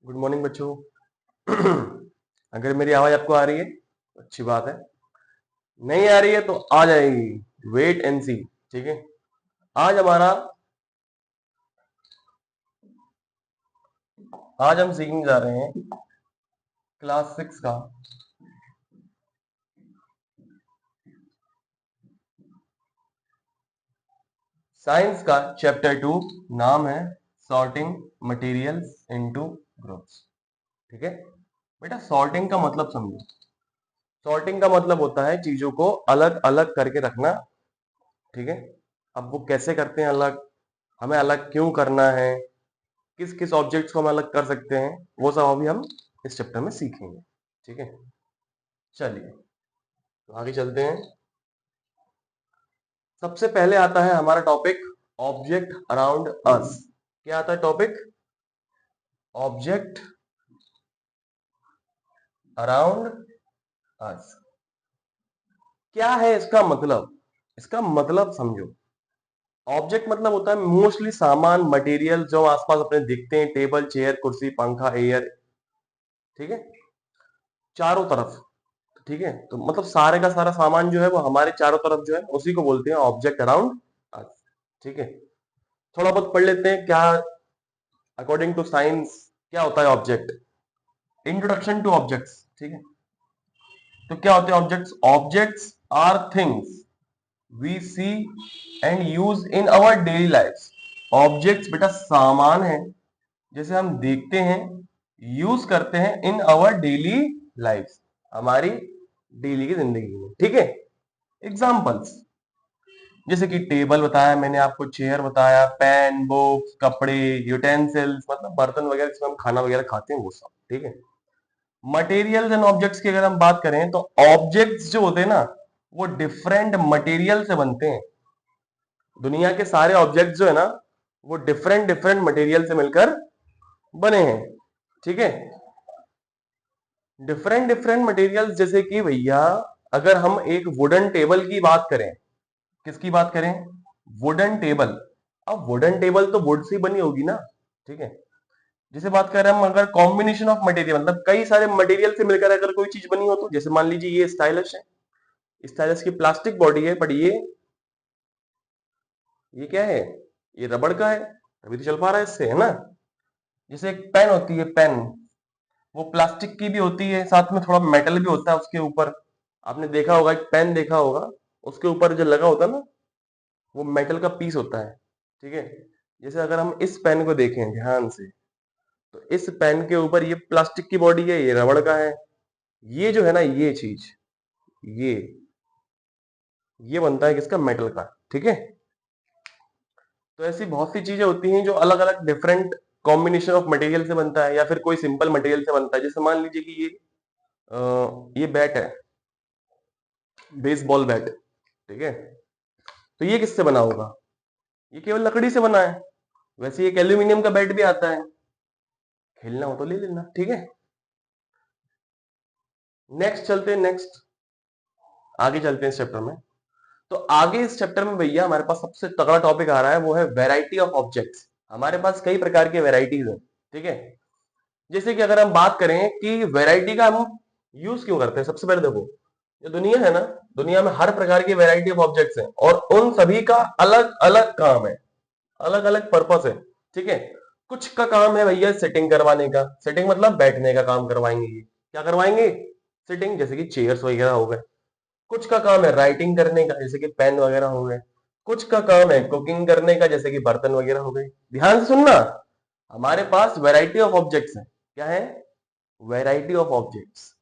Good morning बच्चों। अगर मेरी आवाज आपको आ रही है तो अच्छी बात है, नहीं आ रही है तो आ जाएगी, वेट एंड सी। ठीक है, आज हम सीखने जा रहे हैं क्लास 6 का साइंस का चैप्टर 2। नाम है सॉर्टिंग मटेरियल्स इनटू ग्रुप्स। ठीक है बेटा, सॉर्टिंग का मतलब समझो। सॉर्टिंग का मतलब होता है चीजों को अलग अलग करके रखना। ठीक है, अब वो कैसे करते हैं अलग, हमें अलग क्यों करना है, किस किस ऑब्जेक्ट्स को हम अलग कर सकते हैं, वो सब अभी हम इस चैप्टर में सीखेंगे। ठीक है, चलिए तो आगे चलते हैं। सबसे पहले आता है हमारा टॉपिक ऑब्जेक्ट अराउंड अस। क्या आता है टॉपिक? Object around us. क्या है इसका मतलब? इसका मतलब समझो। ऑब्जेक्ट मतलब होता है मोस्टली सामान, मटेरियल जो आसपास अपने दिखते हैं, टेबल, चेयर, कुर्सी, पंखा, एयर। ठीक है, चारों तरफ। ठीक है, तो मतलब सारे का सारा सामान जो है वो हमारे चारों तरफ जो है उसी को बोलते हैं ऑब्जेक्ट अराउंड अस। ठीक है, थोड़ा बहुत पढ़ लेते हैं क्या अकॉर्डिंग टू साइंस क्या होता है ऑब्जेक्ट। Introduction two objects. ठीक है, तो क्या होते हैं objects? Objects are things we see and use in our daily life. Objects बेटा सामान है जैसे हम देखते हैं, यूज करते हैं इन आवर डेली लाइफ, हमारी डेली की जिंदगी में। ठीक है, एग्जाम्पल्स जैसे कि टेबल बताया मैंने आपको, चेयर बताया, पेन, बुक्स, कपड़े, यूटेंसिल्स मतलब बर्तन वगैरह जिसमें हम खाना वगैरह खाते हैं वो सब। ठीक है, मटेरियल्स एंड ऑब्जेक्ट्स की अगर हम बात करें तो ऑब्जेक्ट्स जो होते हैं ना वो डिफरेंट मटेरियल से बनते हैं। दुनिया के सारे ऑब्जेक्ट्स जो है ना वो डिफरेंट डिफरेंट मटेरियल से मिलकर बने हैं। ठीक है, डिफरेंट डिफरेंट मटेरियल्स जैसे कि भैया अगर हम एक वुडन टेबल की बात करें, किसकी बात करें? Wooden table. अब वुडन टेबल तो वुड से बनी होगी ना। ठीक है, जैसे बात कर रहे हैं हम अगर कॉम्बिनेशन ऑफ मटेरियल मतलब कई सारे मटेरियल से मिलकर अगर कोई चीज बनी हो तो जैसे मान लीजिए ये स्टाइलस है, स्टाइलस की प्लास्टिक बॉडी है, बट ये क्या है? ये रबड़ का है, अभी तो चल पा रहा है इससे, है ना। जैसे एक पेन होती है, पेन वो प्लास्टिक की भी होती है, साथ में थोड़ा मेटल भी होता है उसके ऊपर। आपने देखा होगा, एक पेन देखा होगा, उसके ऊपर जो लगा होता है ना वो मेटल का पीस होता है। ठीक है, जैसे अगर हम इस पेन को देखें ध्यान से तो इस पेन के ऊपर ये प्लास्टिक की बॉडी है, ये रबड़ का है। ये जो है ना ये चीज, ये ये बनता है किसका? मेटल का। ठीक है, तो ऐसी बहुत सी चीजें होती हैं जो अलग अलग डिफरेंट कॉम्बिनेशन ऑफ मटेरियल से बनता है या फिर कोई सिंपल मटेरियल से बनता है। जैसे मान लीजिए कि ये बैट है, बेसबॉल बैट। ठीक है, तो ये किससे बना होगा? ये केवल लकड़ी से बना है। वैसे एक एल्यूमिनियम का बैट भी आता है, खेलना हो तो ले लेना। ठीक है, नेक्स्ट चलते हैं, नेक्स्ट आगे चलते हैं इस चैप्टर में। तो आगे इस चैप्टर में भैया हमारे पास सबसे तगड़ा टॉपिक आ रहा है, वो है वैरायटी ऑफ ऑब्जेक्ट्स। हमारे पास कई प्रकार के वैरायटीज है। ठीक है, जैसे कि अगर हम बात करें कि वैरायटी का हम यूज क्यों करते हैं, सबसे पहले देखो जो दुनिया है ना, दुनिया में हर प्रकार की वैरायटी ऑफ ऑब्जेक्ट्स हैं और उन सभी का अलग अलग काम है, अलग अलग पर्पस है। ठीक है, कुछ का काम है भैया सेटिंग करवाने का, सेटिंग मतलब बैठने का काम करवाएंगे। ये क्या करवाएंगे? सिटिंग, जैसे कि चेयर्स वगैरह हो गए। कुछ का काम है राइटिंग करने का, जैसे कि पेन वगैरह हो गए। कुछ का काम है कुकिंग करने का, जैसे कि बर्तन वगैरह हो गए। ध्यान से सुनना, हमारे पास वैरायटी ऑफ ऑब्जेक्ट्स है। क्या है? Variety of objects.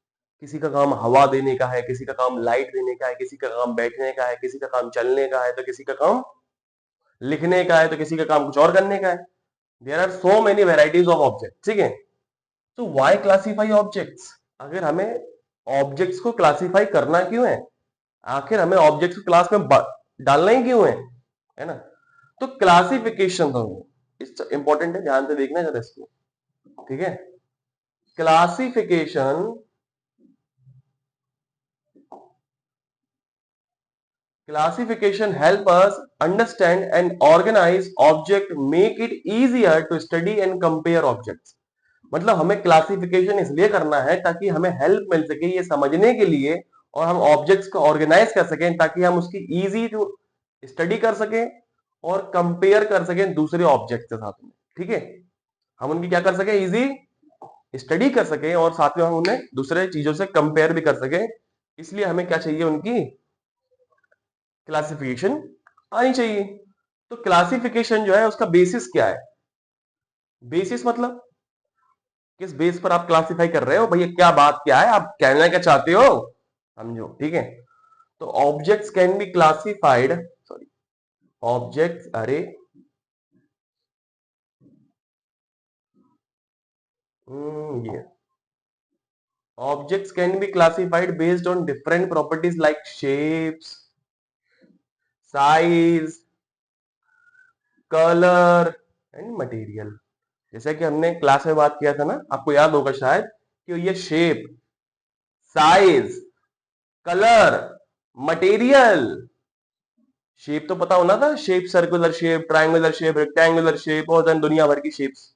किसी का काम हवा देने का है, किसी का काम लाइट देने का है, किसी का काम बैठने का है, किसी का काम चलने का है, तो किसी का काम लिखने का है, तो किसी का काम कुछ और करने का है। There are so many varieties of object. ठीक है, तो व्हाई क्लासीफाई ऑब्जेक्ट्स? अगर हमें ऑब्जेक्ट्स को क्लासीफाई करना क्यों है, आखिर हमें ऑब्जेक्ट्स को क्लास में डालना ही क्यों है ना। तो क्लासिफिकेशन इंपॉर्टेंट है, ध्यान से देखना जरा इसको। ठीक है, classification classification help us understand and organize object, make it easier to study and compare objects। मतलब हमें क्लासिफिकेशन इसलिए करना है ताकि हमें हेल्प मिल सके ये समझने के लिए, और हम ऑब्जेक्ट्स को ऑर्गेनाइज कर सकें ताकि हम उसकी इजी टू स्टडी कर सकें और कंपेयर कर सकें दूसरे ऑब्जेक्ट के साथ में। ठीक है, हम उनकी क्या कर सकें, इजी स्टडी कर सकें और साथ में हम उन्हें दूसरे चीजों से कंपेयर भी कर सकें। इसलिए हमें क्या चाहिए, उनकी क्लासिफिकेशन आनी चाहिए। तो क्लासिफिकेशन जो है उसका बेसिस क्या है, बेसिस मतलब किस बेस पर आप क्लासिफाई कर रहे हो भैया, क्या बात क्या है, आप कहना क्या चाहते हो, समझो। ठीक है, तो objects can be classified, sorry, objects, अरे ये objects can be classified based on different properties like shapes, size, color and material। जैसे कि हमने क्लास में बात किया था ना, आपको याद होगा शायद, कि ये shape, size, colour, material. Shape तो पता होना था, shape circular shape, triangular shape, rectangular shape, और देन दुनिया भर की शेप्स।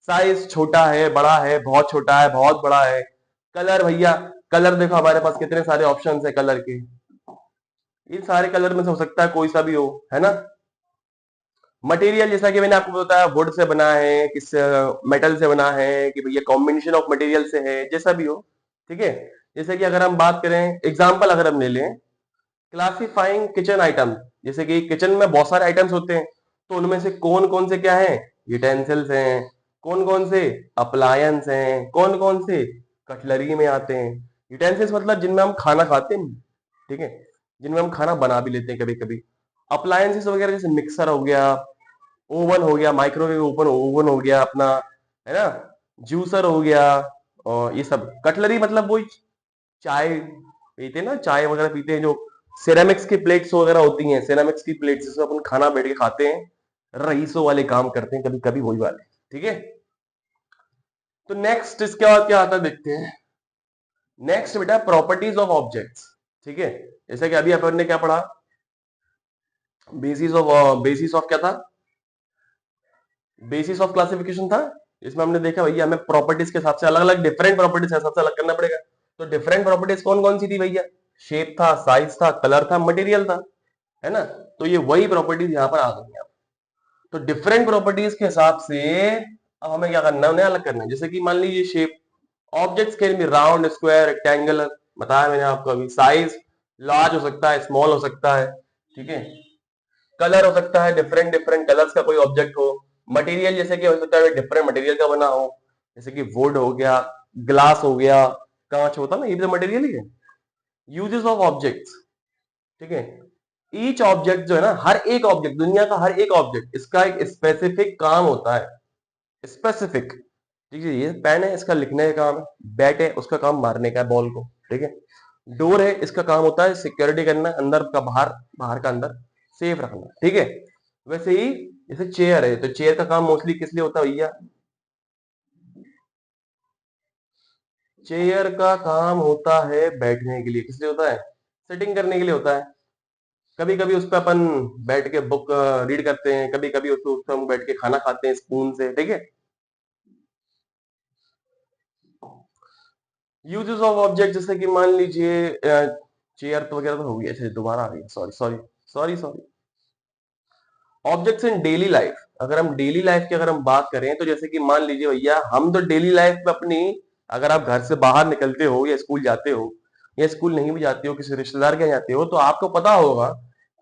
साइज छोटा है, बड़ा है, बहुत छोटा है, बहुत बड़ा है। कलर भैया, कलर देखो हमारे पास कितने सारे ऑप्शंस है कलर के, इन सारे कलर में से हो सकता है कोई सा भी हो, है ना। मटेरियल, जैसा कि मैंने आपको बताया, वुड से बना है, किस मेटल से बना है, कि भैया कॉम्बिनेशन ऑफ मटेरियल से है, जैसा भी हो। ठीक है, जैसे कि अगर हम बात करें, एग्जांपल अगर हम ले लें, क्लासिफाइंग किचन आइटम, जैसे कि किचन में बहुत सारे आइटम्स होते हैं, तो उनमें से कौन कौन से क्या है, यूटेंसिल्स हैं, कौन कौन से अप्लायंस हैं, कौन कौन से कटलरी में आते हैं। यूटेंसिल्स मतलब जिनमें हम खाना खाते हैं, ठीक है, जिनमें हम खाना बना भी लेते हैं कभी कभी। अप्लायंसेस वगैरह जैसे मिक्सर हो गया, ओवन हो गया, माइक्रोवेव ओवन ओवन हो गया अपना, है ना, जूसर हो गया, और ये सब। कटलरी मतलब वही चाय पीते हैं ना, चाय वगैरह पीते हैं, जो सिरेमिक्स की प्लेट्स वगैरह होती हैं, सिरेमिक्स की प्लेट्स जिसमें अपन खाना बैठ के खाते हैं, रईसों वाले काम करते हैं कभी कभी, वही वाले। ठीक है, तो नेक्स्ट इसके बाद क्या आता है देखते हैं। नेक्स्ट बेटा, प्रॉपर्टीज ऑफ ऑब्जेक्ट्स। ठीक है, जैसे कि अभी अपन ने क्या पढ़ा, बेसिस ऑफ क्या था, बेसिस ऑफ क्लासिफिकेशन था। इसमें हमने देखा भैया हमें प्रॉपर्टीज के हिसाब से अलग अलग, डिफरेंट प्रॉपर्टीज के हिसाब से अलग करना पड़ेगा। तो डिफरेंट प्रॉपर्टीज कौन कौन सी थी भैया, शेप था, साइज था, कलर था, मटेरियल था, है ना। तो ये वही प्रॉपर्टीज यहाँ पर आ गई हैं। तो डिफरेंट प्रॉपर्टीज के हिसाब से अब हमें क्या करना है, उन्हें अलग करना है। जैसे कि मान लीजिए shape, objects can be round, square, rectangular, बताया मैंने आपको अभी। साइज, लार्ज हो सकता है, स्मॉल हो सकता है। ठीक है, कलर हो सकता है, डिफरेंट डिफरेंट कलर्स का कोई ऑब्जेक्ट हो। मटेरियल, जैसे कि हो सकता है डिफरेंट मटेरियल का बना हो, जैसे कि वुड हो गया, ग्लास हो गया, कांच होता ना, ये भी तो मटेरियल ही है। यूजेस ऑफ ऑब्जेक्ट्स, ठीक है, ईच ऑब्जेक्ट जो है ना, हर एक ऑब्जेक्ट, दुनिया का हर एक ऑब्जेक्ट, इसका एक स्पेसिफिक काम होता है, स्पेसिफिक। ठीक है, ये पेन है, इसका लिखने का काम है। बैट है, उसका काम मारने का है बॉल को। ठीक है, डोर है, इसका काम होता है सिक्योरिटी करना, अंदर का बाहर, बाहर का अंदर, सेफ रखना। ठीक है, वैसे ही जैसे चेयर है, तो चेयर का काम मोस्टली किस लिए होता है भैया, चेयर का काम होता है बैठने के लिए। किस लिए होता है, सिटिंग करने के लिए होता है। कभी कभी उस पर अपन बैठ के बुक रीड करते हैं, कभी कभी उस पर हम बैठ के खाना खाते हैं स्पून से। ठीक है, यूजेस ऑफ ऑब्जेक्ट, जैसे कि मान लीजिए चेयर तो वगैरह तो हो गया, अच्छा दोबारा आ गई, sorry sorry sorry sorry. Objects in daily life, अगर हम डेली लाइफ की अगर हम बात करें, तो जैसे कि मान लीजिए भैया, हम तो डेली लाइफ में अपनी, अगर आप घर से बाहर निकलते हो या स्कूल जाते हो, या स्कूल नहीं भी जाते हो, किसी रिश्तेदार के यहाँ जाते हो, तो आपको पता होगा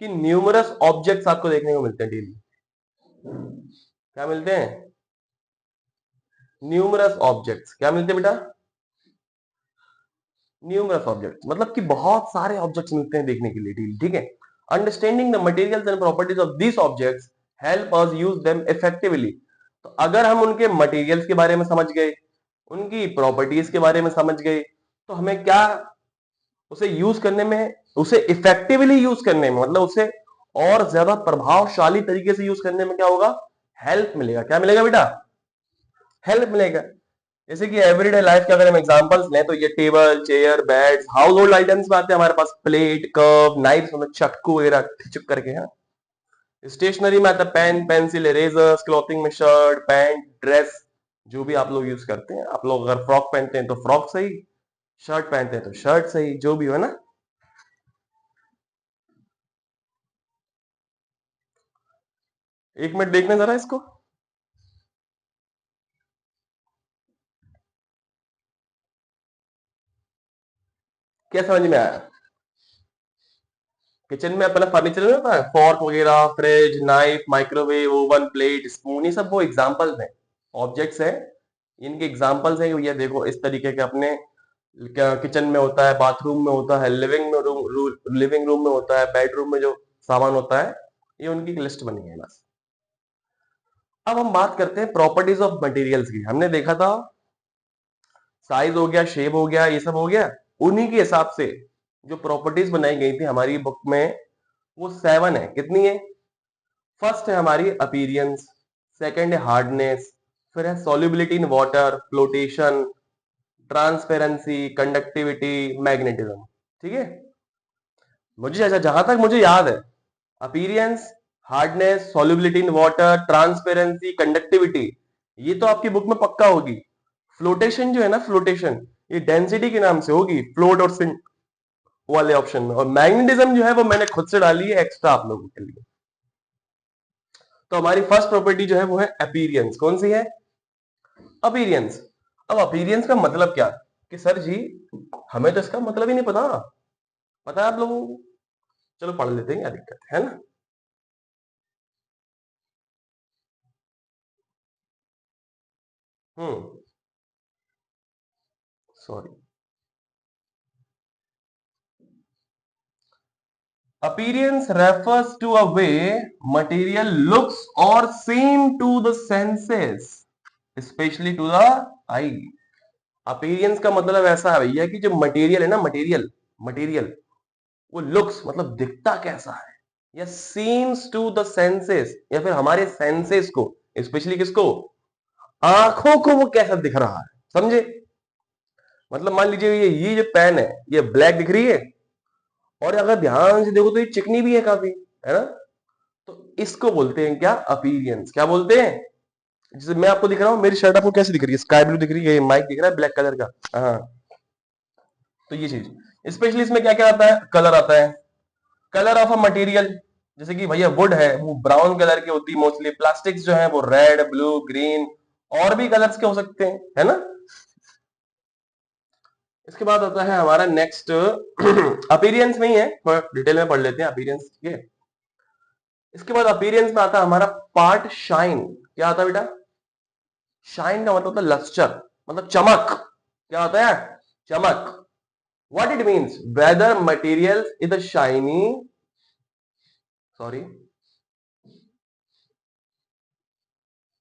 कि न्यूमरस ऑब्जेक्ट्स आपको देखने को मिलते हैं डेली। क्या मिलते हैं, न्यूमरस ऑब्जेक्ट्स, क्या मिलते हैं बेटा, न्यूमरस ऑब्जेक्ट्स, मतलब कि बहुत सारे ऑब्जेक्ट्स मिलते हैं देखने के लिए डेली। ठीक है, understanding the materials and properties of these objects help us use them effectively. तो अगर हम उनके मटेरियल्स के बारे में समझ गए, उनकी प्रॉपर्टीज के बारे में समझ गए, तो हमें क्या, उसे यूज करने में, उसे इफेक्टिवली यूज करने में, मतलब उसे और ज्यादा प्रभावशाली तरीके से यूज करने में क्या होगा, हेल्प मिलेगा। क्या मिलेगा बेटा, हेल्प मिलेगा। जैसे कि एवरीडे लाइफ के अगर हम एग्जांपल्स लें, तो ये table, chair, beds, house hold items में आते हैं हमारे पास, प्लेट, कप, नाइफ, मतलब चाकू वगैरह ठिचक करके है। स्टेशनरी में आता है पेन, पेंसिल, इरेजर्स, क्लॉथिंग में शर्ट, पैंट, ड्रेस, जो भी आप लोग यूज करते हैं, आप लोग अगर फ्रॉक पहनते हैं तो फ्रॉक सही, शर्ट पहनते हैं तो शर्ट सही, जो भी हो ना। एक मिनट देखने जरा इसको। क्या समझ में आया? किचन में अपना फर्नीचर में होता है, फॉर्क वगैरह, fridge, knife, microwave, oven, plate, spoon, ये सब वो एग्जांपल्स हैं, ऑब्जेक्ट्स हैं, इनके एग्जांपल्स हैं कि भैया देखो इस तरीके के अपने किचन में होता है, बाथरूम में होता है, लिविंग रूम में होता है, बेडरूम में जो सामान होता है, ये उनकी एक लिस्ट बनी है बस। अब हम बात करते हैं प्रॉपर्टीज ऑफ मटेरियल्स की। हमने देखा था साइज हो गया, शेप हो गया, ये सब हो गया, उन्हीं के हिसाब से जो प्रॉपर्टीज बनाई गई थी हमारी बुक में वो 7 है। कितनी है? फर्स्ट है हमारी अपीरियंस, सेकंड है हार्डनेस, फिर है solubility in water, flotation, transparency, conductivity, magnetism. ठीक है, मुझे जहां तक मुझे याद है, appearance, hardness, solubility in water, transparency, conductivity, ये तो आपकी बुक में पक्का होगी। फ्लोटेशन जो है ना, फ्लोटेशन, ये डेंसिटी के नाम से होगी, फ्लोट और सिंक वाले ऑप्शन में। और मैग्नेटिज्म जो है वो मैंने खुद से डाली है एक्स्ट्रा आप लोगों के लिए। तो हमारी फर्स्ट प्रॉपर्टी जो है वो है अपीरियंस। कौन सी है? अपीरियंस। अब अपीरियंस का मतलब क्या कि सर जी हमें तो इसका मतलब ही नहीं पता, पता है आप लोगों को? चलो पढ़ लेते हैं, क्या दिक्कत है ना। हम्म, sorry. Appearance refers to a way material looks or seem to the senses, especially to the eye. Appearance का मतलब ऐसा है भैया कि जो मटेरियल है ना, मटेरियल मटेरियल वो लुक्स मतलब दिखता कैसा है, या सीम्स टू द सेंसेस, या फिर हमारे सेंसेस को, स्पेशली किसको, आंखों को वो कैसा दिख रहा है। समझे? मतलब मान लीजिए ये जो पेन है ये ब्लैक दिख रही है, और अगर ध्यान से देखो तो ये चिकनी भी है काफी, है ना। तो इसको बोलते हैं क्या? अपीरियंस। क्या बोलते हैं? जैसे मैं आपको दिख रहा हूँ, मेरी शर्ट आपको कैसी दिख रही है? स्काई ब्लू दिख रही है, माइक दिख रहा है ब्लैक कलर का। हाँ, तो ये चीज स्पेशली इसमें क्या क्या आता है? कलर आता है, कलर ऑफ अ मटेरियल। जैसे कि भैया वुड है वो ब्राउन कलर की होती है मोस्टली, प्लास्टिक्स जो है वो रेड, ब्लू, ग्रीन, और भी कलर्स के हो सकते हैं, है ना। इसके बाद आता है हमारा नेक्स्ट अपीरियंस में ही है, थोड़ा डिटेल में पढ़ लेते हैं अपीरियंस के। इसके बाद अपीरियंस में आता है हमारा पार्ट शाइन। क्या आता है बेटा? शाइन का मतलब होता है लस्टर, मतलब चमक। क्या होता है? चमक। What it means? Whether material is shiny, sorry,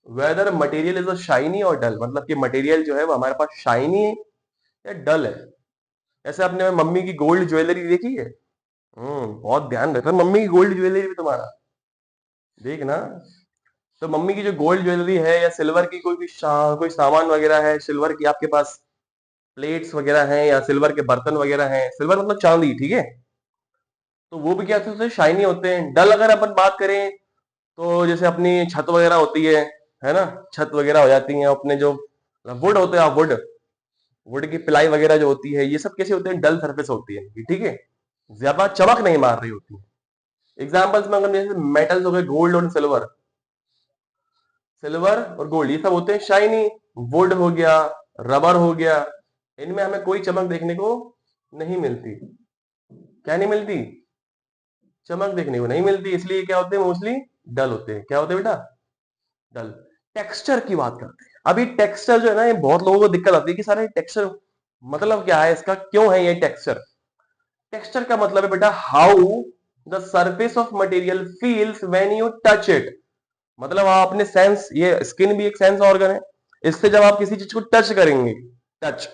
whether material is shiny और डल, मतलब कि मटेरियल जो है वो हमारे पास शाइनी है या डल है। ऐसे आपने मम्मी की गोल्ड ज्वेलरी देखी है? बहुत ध्यान रखना मम्मी की गोल्ड ज्वेलरी भी तुम्हारा, देखना। तो मम्मी की जो गोल्ड ज्वेलरी है या सिल्वर की कोई भी कोई सामान वगैरह है सिल्वर की आपके पास, प्लेट्स वगैरह हैं या सिल्वर के बर्तन वगैरह हैं, सिल्वर मतलब चांदी, ठीक है, तो वो भी क्या होते हैं? शाइनी होते हैं। डल अगर अपन बात करें तो जैसे अपनी छत वगैरह होती है ना, छत वगैरह हो जाती है, अपने जो वुड होते हैं, वुड वुड की प्लाई वगैरह जो होती है, ये सब कैसे होते हैं? डल सरफेस होती है, ठीक है, ज्यादा चमक नहीं मार रही होती है। एग्जाम्पल्स में अगर जैसे मेटल्स हो गए, गोल्ड और सिल्वर, सिल्वर और गोल्ड ये सब होते हैं शाइनी। वुड हो गया, रबर हो गया, इनमें हमें कोई चमक देखने को नहीं मिलती। क्या नहीं मिलती? चमक देखने को नहीं मिलती, इसलिए क्या होते हैं? मोस्टली डल होते हैं। क्या होते हैं बेटा? डल। टेक्सचर की बात करते हैं। अभी टेक्सचर जो है ना, ये बहुत लोगों को दिक्कत आती है कि सारे टेक्सचर मतलब क्या है इसका, क्यों है ये टेक्सचर? टेक्सचर का मतलब है बेटा how the surface of material feels when you touch it. मतलब आप अपने सेंस, ये स्किन भी एक सेंस ऑर्गन है, इससे जब आप किसी चीज को टच करेंगे, टच,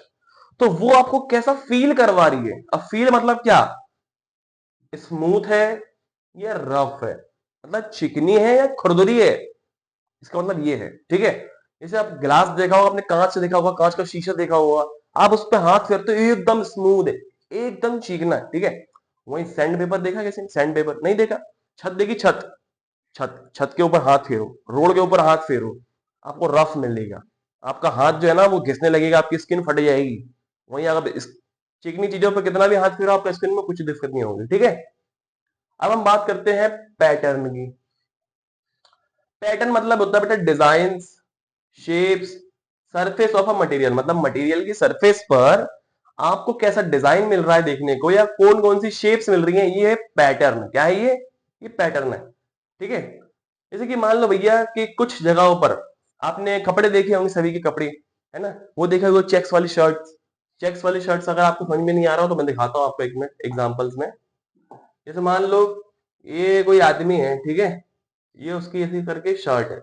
तो वो आपको कैसा फील करवा रही है। अब फील मतलब क्या? स्मूथ है या रफ है, मतलब चिकनी है या खुरदुरी है, इसका मतलब ये है, ठीक है। जैसे आप ग्लास देखा होगा, आपने कांच से देखा होगा, कांच का शीशा देखा होगा, आप उस पर हाथ फेरते हो एकदम स्मूथ है, एकदम चिकना है, ठीक है। वही सैंड पेपर देखा? कैसे सैंड पेपर नहीं देखा? छत देखी? छत छत छत के ऊपर हाथ फेरो, रोड के ऊपर हाथ फेरो, आपको रफ मिलेगा। आपका हाथ जो है ना वो घिसने लगेगा, आपकी स्किन फट जाएगी। वहीं अगर इस चिकनी चीजों पर कितना भी हाथ फिरो, आपका स्किन में कुछ दिक्कत नहीं होगी, ठीक है। अब हम बात करते हैं पैटर्न की। पैटर्न मतलब होता है बेटा design, shapes, surface of a material, मतलब मटेरियल की सरफेस पर आपको कैसा डिजाइन मिल रहा है देखने को, या कौन कौन सी शेप्स मिल रही हैं, ये पैटर्न। क्या है ये पैटर्न है, ठीक है। जैसे कि मान लो भैया कि कुछ जगहों पर आपने कपड़े देखे होंगे, सभी के कपड़े, है ना, वो देखा वो चेक्स वाली शर्ट। चेक्स वाली शर्ट्स अगर आपको समझ में नहीं आ रहा हो तो मैं दिखाता हूँ आपको एक मिनट एग्जांपल्स में। जैसे मान लो ये कोई आदमी है, ठीक है, ये उसकी ऐसी करके शर्ट है।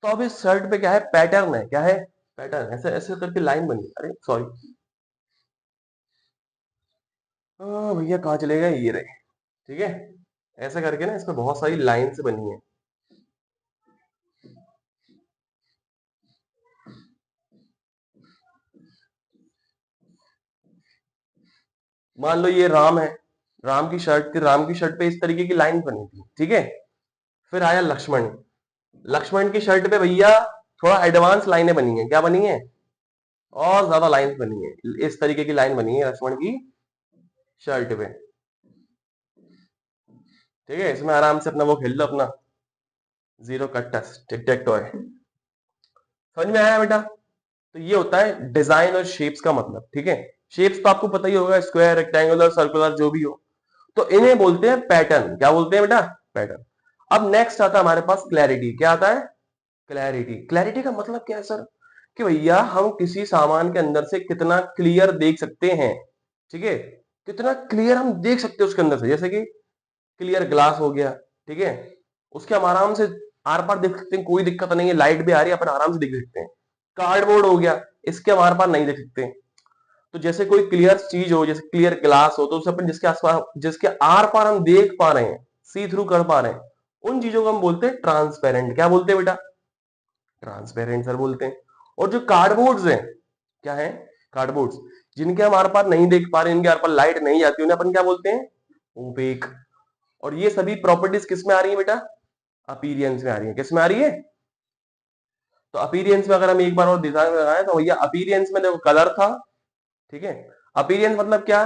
तो अब इस शर्ट पे क्या है, पैटर्न है, क्या है, पैटर्न। ऐसे ऐसे करके लाइन बनी, अरे सॉरी, भैया कहाँ चले गए, ये रहे, ठीक है। ऐसे करके ना इसमें बहुत सारी लाइन से बनी है। मान लो ये राम है, राम की शर्ट थी, राम की शर्ट पे इस तरीके की लाइन बनी थी, ठीक है। फिर आया लक्ष्मण, लक्ष्मण की शर्ट पे भैया थोड़ा एडवांस लाइनें बनी है, क्या बनी है, और ज्यादा लाइन बनी है, इस तरीके की लाइन बनी है लक्ष्मण की शर्ट पे, ठीक है। इसमें आराम से अपना वो खेल लो अपना जीरो कट टच टिक टैक टॉय। समझ में आया बेटा। तो ये होता है डिजाइन और शेप्स का मतलब, ठीक है। शेप्स तो आपको पता ही होगा, स्क्वायर, रेक्टेंगुलर, सर्कुलर, जो भी हो। तो इन्हें बोलते हैं पैटर्न। क्या बोलते हैं बेटा, पैटर्न। अब नेक्स्ट आता है हमारे पास क्लैरिटी। क्या आता है, क्लैरिटी। क्लैरिटी का मतलब क्या है सर, कि भैया हम किसी सामान के अंदर से कितना क्लियर देख सकते हैं, ठीक है। कितना क्लियर हम देख सकते हैं उसके अंदर से, जैसे कि क्लियर ग्लास हो गया, ठीक है। उसके हम आराम से आर पार देख सकते हैं, कोई दिक्कत नहीं है, लाइट भी आ रही है, अपन आराम से देख सकते हैं। कार्डबोर्ड हो गया, इसके हम आर पार नहीं देख सकते। तो जैसे कोई क्लियर चीज हो, जैसे क्लियर ग्लास हो, तो उसे अपन जिसके आसपास, जिसके आर पार हम देख पा रहे हैं, सी थ्रू कर पा रहे हैं, उन चीजों को हम बोलते हैं ट्रांसपेरेंट। क्या बोलते हैं बेटा, ट्रांसपेरेंट सर बोलते हैं। और जो कार्डबोर्ड्स हैं, क्या है, कार्डबोर्ड्स, जिनके हम आर पार नहीं देख पा रहे, इनके आर पार लाइट नहीं आती, उन्हें अपन क्या बोलते हैं, ओपेक। और ये सभी प्रॉपर्टीज किस में आ रही है बेटा, अपीरियंस में आ रही है। किस में आ रही है, तो अपीरियंस में अगर हम एक बार और डिजाइन लगाएं तो भैया अपीरियंस में देखो कलर था, ठीक है। अपीरियंस मतलब क्या,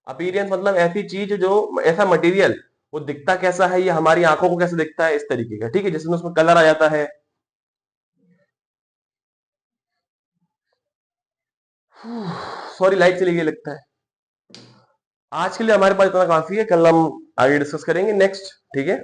अपीरियंस मतलब ऐसी चीज जो, ऐसा मटेरियल, वो दिखता कैसा है, ये हमारी आंखों को कैसे दिखता है, इस तरीके का, ठीक है, जिसमें उसमें कलर आ जाता है। सॉरी लाइट चली गई लगता है। आज के लिए हमारे पास इतना काफी है, कल हम आगे डिस्कस करेंगे नेक्स्ट, ठीक है।